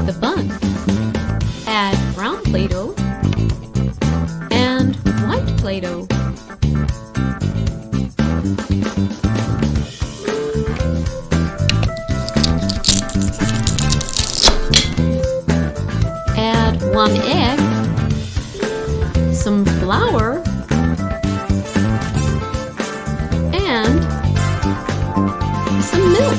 the bun. Add brown Play-Doh and white Play-Doh. Add 1 egg, some flour, and some milk.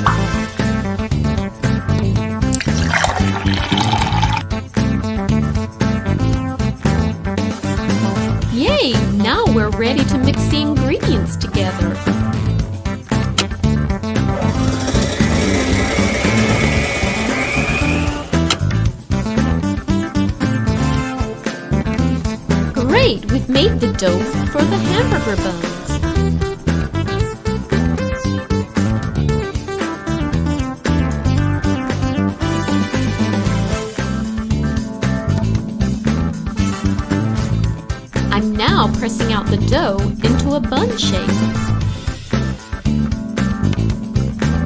Yay! Now we're ready to mix the ingredients together. Great! We've made the dough for the hamburger buns. I'm now pressing out the dough into a bun shape.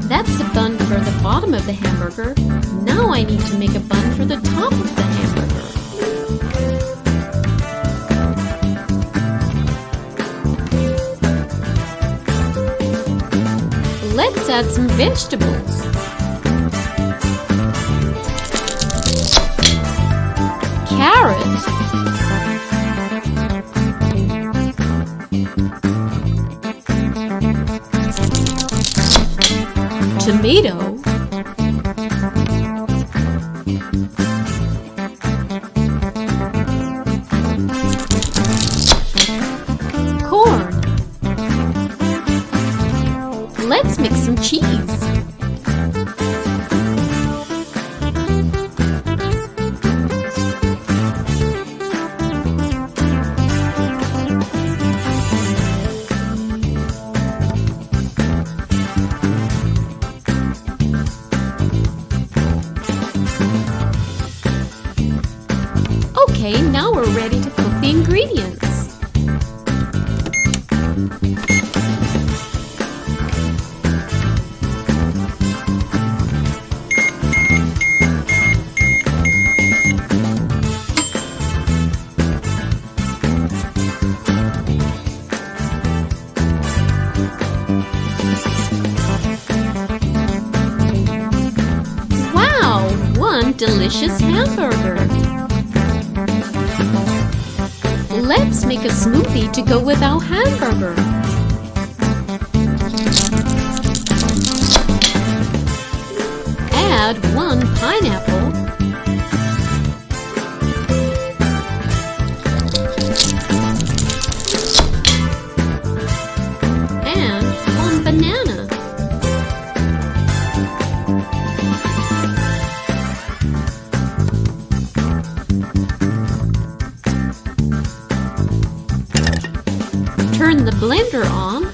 That's the bun for the bottom of the hamburger. Now I need to make a bun for the top of the hamburger. Let's add some vegetables. Carrot. Tomato. Corn. Let's mix some cheese. Okay, now we're ready to cook the ingredients. Wow, one delicious hamburger. Let's make a smoothie to go with our hamburger. Add 1 pineapple, and 1 banana. Turn the blender on.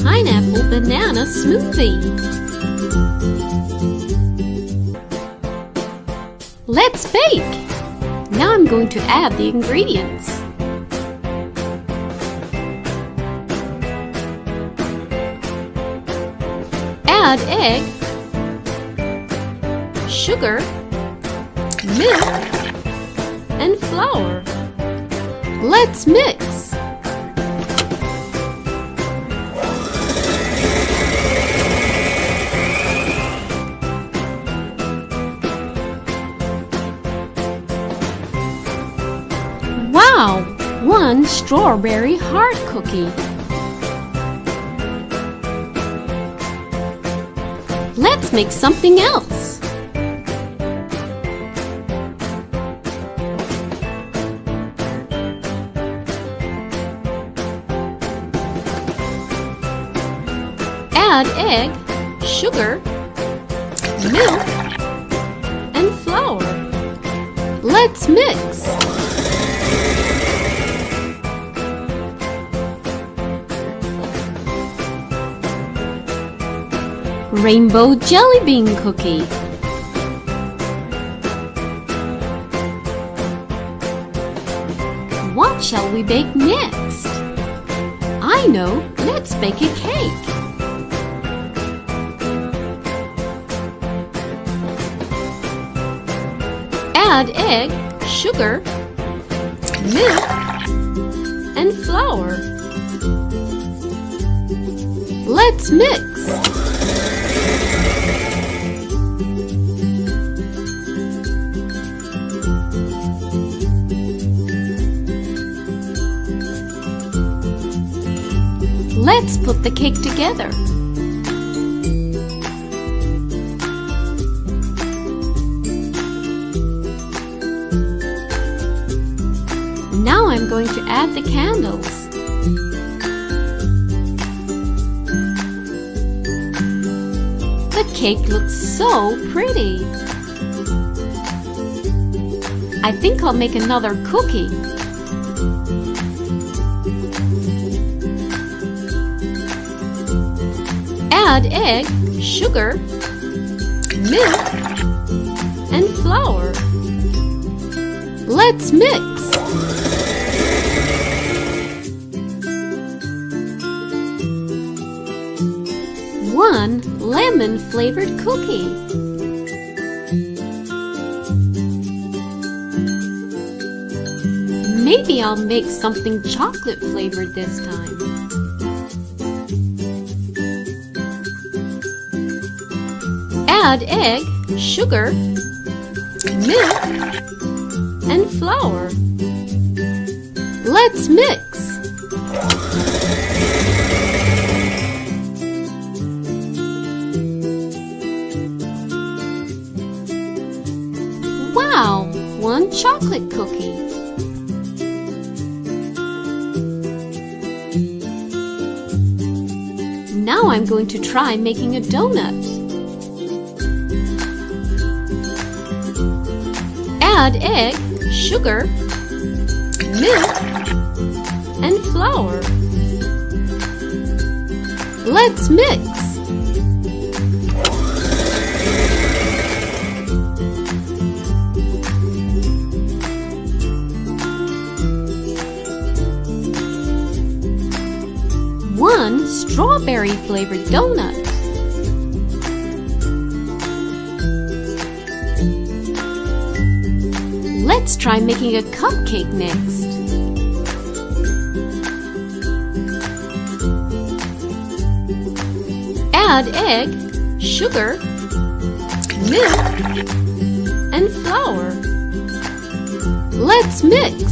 Pineapple banana smoothie. Let's bake! Now I'm going to add the ingredients. Add egg, sugar, milk, and flour. Let's mix. Wow! One strawberry heart cookie. Let's make something else. Add egg, sugar, milk, and flour. Let's mix. Rainbow jelly bean cookie. What shall we bake next? I know, let's bake a cake. Add egg, sugar, milk, and flour. Let's mix. Let's put the cake together. Now I'm going to add the candles. The cake looks so pretty. I think I'll make another cookie. Add egg, sugar, milk, and flour. Let's mix. One lemon-flavored cookie. Maybe I'll make something chocolate-flavored this time. Add egg, sugar, milk, and flour. Let's mix. Wow, one chocolate cookie. Now I'm going to try making a donut. Add egg, sugar, milk, and flour. Let's mix. One strawberry-flavored donut. Let's try making a cupcake next. Add egg, sugar, milk, and flour. Let's mix.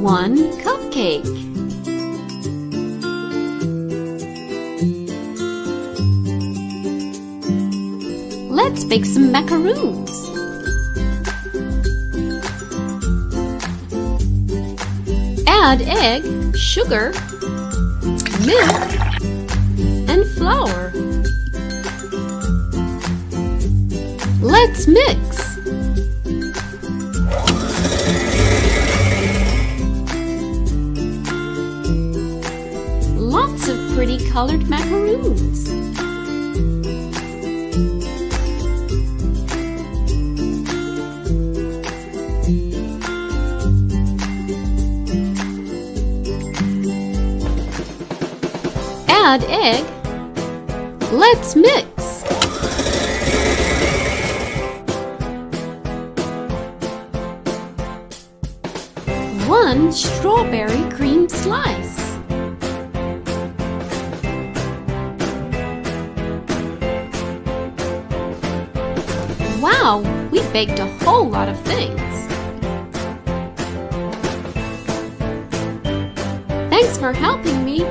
One cupcake. Let's bake some macaroons. Add egg, sugar, milk, and flour. Let's mix. Lots of pretty colored macaroons. Add egg. Let's mix. One strawberry cream slice. Wow, we baked a whole lot of things. Thanks for helping me.